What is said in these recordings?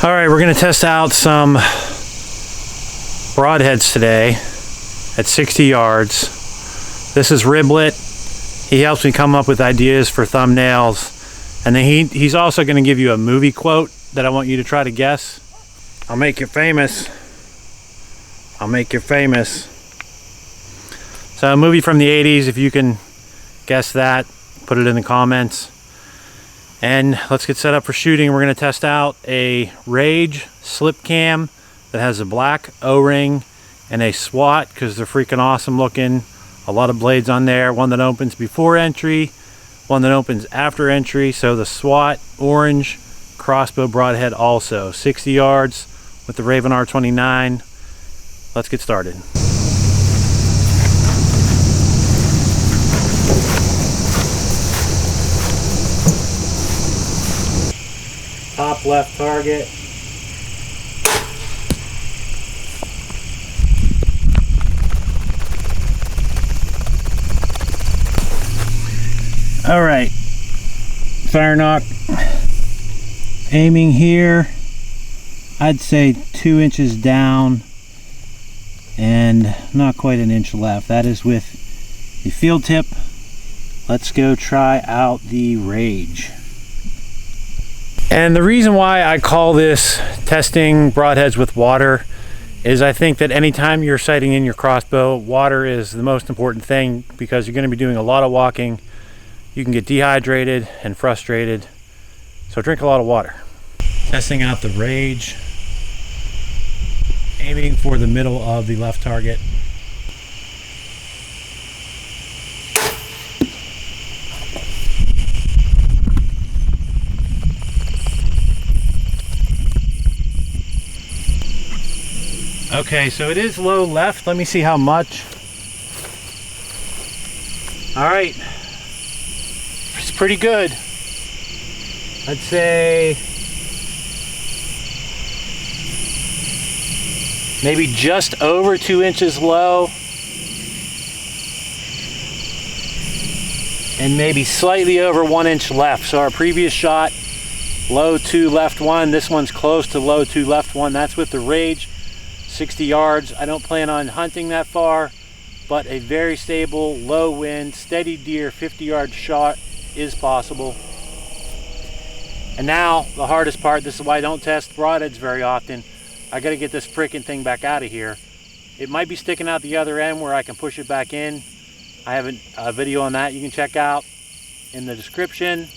All right, we're gonna test out some broadheads today at 60 yards. This is Riblet. He helps me come up with ideas for thumbnails. And then he's also gonna give you a movie quote that I want you to try to guess. I'll make you famous. I'll make you famous. So a movie from the 80s, if you can guess that, put it in the comments. And let's get set up for shooting. We're gonna test out a Rage slip cam that has a black O-ring and a SWAT because they're freaking awesome looking. A lot of blades on there. One that opens before entry, one that opens after entry. So the SWAT orange crossbow broadhead also. 60 yards with the Raven R29. Let's get started. Top left target. All right, fire knock. Aiming here, I'd say 2 inches down and not quite an inch left. That is with the field tip. Let's go try out the Rage. And the reason why I call this testing broadheads with water is I think that anytime you're sighting in your crossbow, water is the most important thing because you're going to be doing a lot of walking. You can get dehydrated and frustrated, so drink a lot of water. Testing out the Rage, aiming for the middle of the left target. Okay, so it is low left. Let me see how much. All right, it's pretty good. I'd say maybe just over 2 inches low and maybe slightly over 1 inch left. So our previous shot, low 2 left 1. This one's close to low 2 left 1. That's with the Rage. 60 yards. I don't plan on hunting that far, but a very stable, low wind, steady deer, 50-yard shot is possible. And now the hardest part, this is why I don't test broadheads very often. I got to get this freaking thing back out of here. It might be sticking out the other end where I can push it back in. I have a video on that you can check out in the description.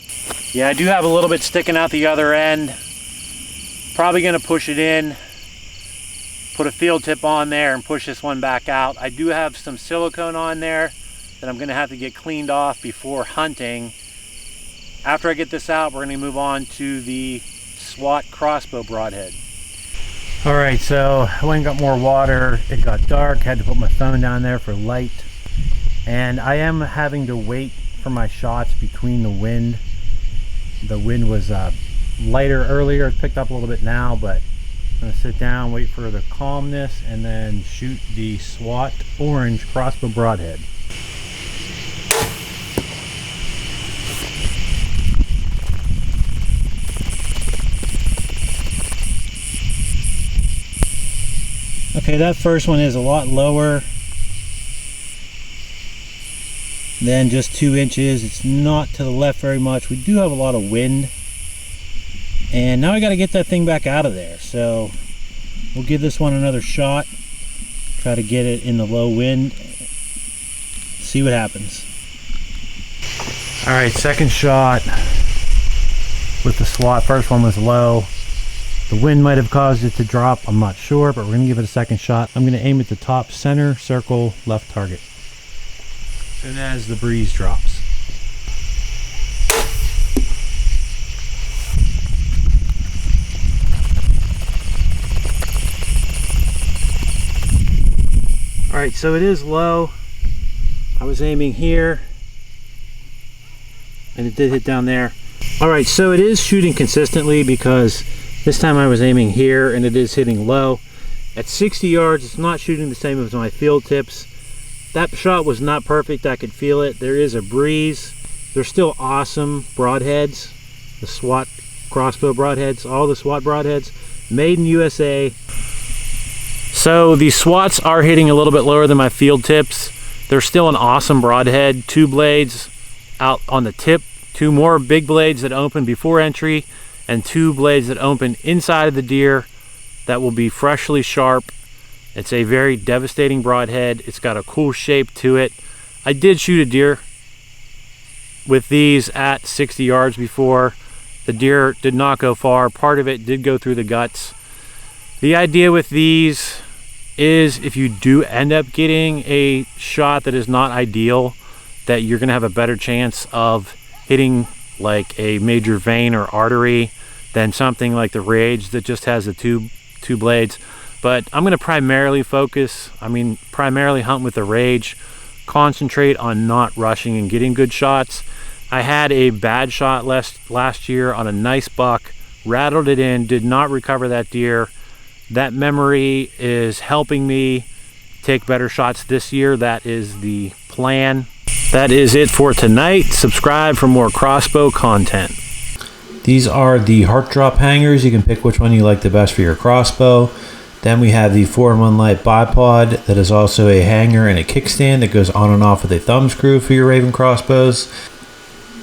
Yeah, I do have a little bit sticking out the other end. Probably going to push it in, put a field tip on there and push this one back out. I do have some silicone on there that I'm gonna have to get cleaned off before hunting. After I get this out, we're gonna move on to the SWAT crossbow broadhead. All right, so I went and got more water. It got dark, had to put my phone down there for light. And I am having to wait for my shots between the wind. The wind was lighter earlier, it's picked up a little bit now, but I'm gonna sit down, wait for the calmness, and then shoot the SWAT orange crossbow broadhead. Okay, that first one is a lot lower than just 2 inches. It's not to the left very much. We do have a lot of wind. And now I got to get that thing back out of there. So we'll give this one another shot. Try to get it in the low wind. See what happens. All right, second shot with the SWAT. First one was low. The wind might have caused it to drop. I'm not sure, but we're going to give it a second shot. I'm going to aim at the top center circle left target as soon as the breeze drops. All right, so it is low. I was aiming here and it did hit down there. All right, so it is shooting consistently because this time I was aiming here and it is hitting low. At 60 yards, it's not shooting the same as my field tips. That shot was not perfect. I could feel it. There is a breeze. They're still awesome broadheads. The SWAT crossbow broadheads, all the SWAT broadheads. made in USA. So the Swats are hitting a little bit lower than my field tips. They're still an awesome broadhead. 2 blades out on the tip, 2 more big blades that open before entry, and 2 blades that open inside of the deer that will be freshly sharp. It's a very devastating broadhead. It's got a cool shape to it. I did shoot a deer with these at 60 yards before. The deer did not go far. Part of it did go through the guts. The idea with these is if you do end up getting a shot that is not ideal, that you're gonna have a better chance of hitting like a major vein or artery than something like the Rage that just has the two blades. But I'm gonna primarily primarily hunt with the Rage, concentrate on not rushing and getting good shots. I had a bad shot last year on a nice buck, rattled it in, did not recover that deer. That memory is helping me take better shots this year. That is the plan. That is it for tonight. Subscribe for more crossbow content. These are the heart drop hangers. You can pick which one you like the best for your crossbow. Then we have the 4-in-1 light bipod that is also a hanger and a kickstand that goes on and off with a thumb screw for your Raven crossbows.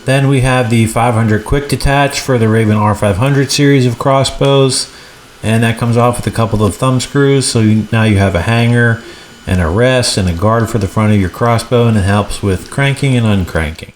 Then we have the 500 quick detach for the Raven R500 series of crossbows, and that comes off with a couple of thumb screws, so now you have a hanger and a rest and a guard for the front of your crossbow, and it helps with cranking and uncranking.